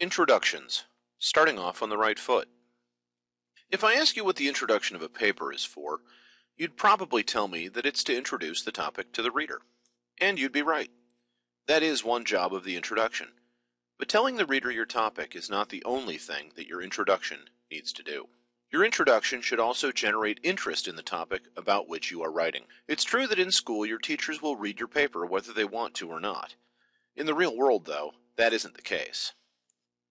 Introductions. Starting off on the right foot. If I ask you what the introduction of a paper is for, you'd probably tell me that it's to introduce the topic to the reader. And you'd be right. That is one job of the introduction. But telling the reader your topic is not the only thing that your introduction needs to do. Your introduction should also generate interest in the topic about which you are writing. It's true that in school your teachers will read your paper whether they want to or not. In the real world, though, that isn't the case.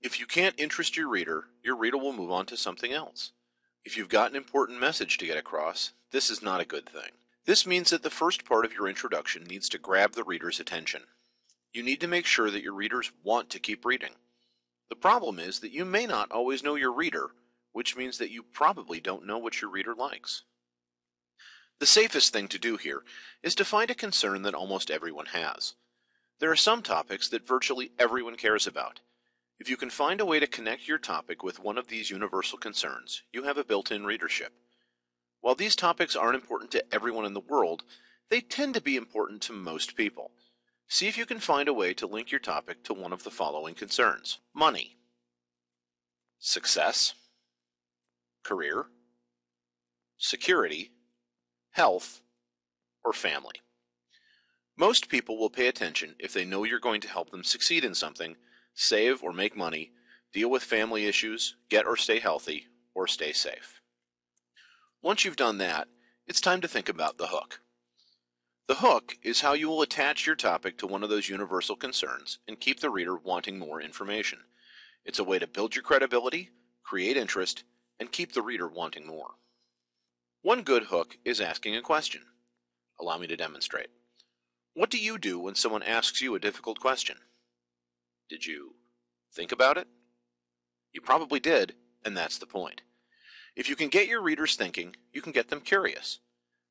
If you can't interest your reader will move on to something else. If you've got an important message to get across, this is not a good thing. This means that the first part of your introduction needs to grab the reader's attention. You need to make sure that your readers want to keep reading. The problem is that you may not always know your reader, which means that you probably don't know what your reader likes. The safest thing to do here is to find a concern that almost everyone has. There are some topics that virtually everyone cares about. If you can find a way to connect your topic with one of these universal concerns, you have a built-in readership. While these topics aren't important to everyone in the world, they tend to be important to most people. See if you can find a way to link your topic to one of the following concerns: money, success, career, security, health, or family. Most people will pay attention if they know you're going to help them succeed in something, save or make money, deal with family issues, get or stay healthy, or stay safe. Once you've done that, it's time to think about the hook. The hook is how you will attach your topic to one of those universal concerns and keep the reader wanting more information. It's a way to build your credibility, create interest, and keep the reader wanting more. One good hook is asking a question. Allow me to demonstrate. What do you do when someone asks you a difficult question? Did you think about it? You probably did, and that's the point. If you can get your readers thinking, you can get them curious.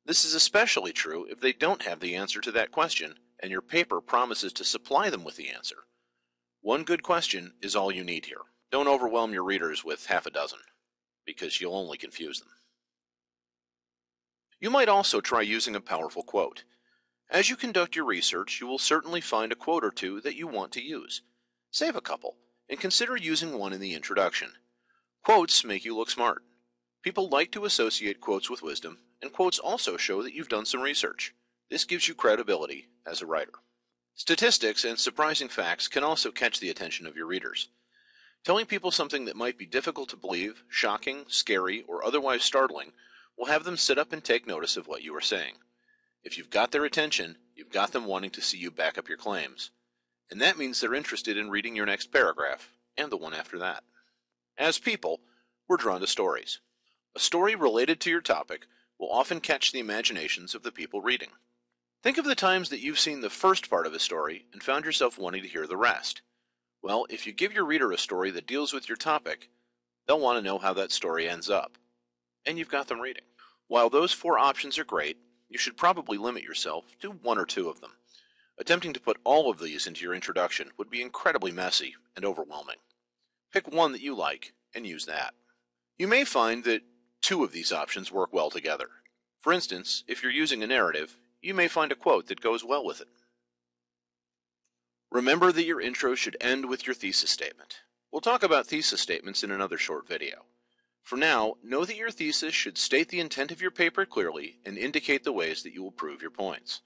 This is especially true if they don't have the answer to that question, and your paper promises to supply them with the answer. One good question is all you need here. Don't overwhelm your readers with half a dozen, because you'll only confuse them. You might also try using a powerful quote. As you conduct your research, you will certainly find a quote or two that you want to use. Save a couple, and consider using one in the introduction. Quotes make you look smart. People like to associate quotes with wisdom, and quotes also show that you've done some research. This gives you credibility as a writer. Statistics and surprising facts can also catch the attention of your readers. Telling people something that might be difficult to believe, shocking, scary, or otherwise startling will have them sit up and take notice of what you are saying. If you've got their attention, you've got them wanting to see you back up your claims. And that means they're interested in reading your next paragraph, and the one after that. As people, we're drawn to stories. A story related to your topic will often catch the imaginations of the people reading. Think of the times that you've seen the first part of a story and found yourself wanting to hear the rest. Well, if you give your reader a story that deals with your topic, they'll want to know how that story ends up. And you've got them reading. While those 4 options are great, you should probably limit yourself to 1 or 2 of them. Attempting to put all of these into your introduction would be incredibly messy and overwhelming. Pick one that you like and use that. You may find that 2 of these options work well together. For instance, if you're using a narrative, you may find a quote that goes well with it. Remember that your intro should end with your thesis statement. We'll talk about thesis statements in another short video. For now, know that your thesis should state the intent of your paper clearly and indicate the ways that you will prove your points.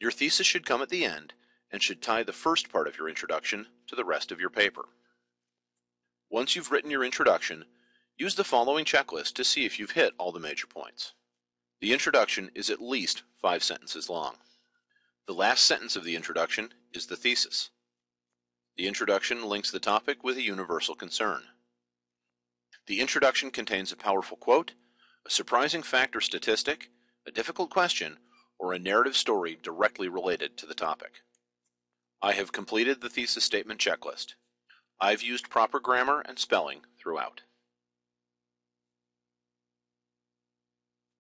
Your thesis should come at the end and should tie the first part of your introduction to the rest of your paper. Once you've written your introduction, use the following checklist to see if you've hit all the major points. The introduction is at least 5 sentences long. The last sentence of the introduction is the thesis. The introduction links the topic with a universal concern. The introduction contains a powerful quote, a surprising fact or statistic, a difficult question, or a narrative story directly related to the topic. I have completed the thesis statement checklist. I've used proper grammar and spelling throughout.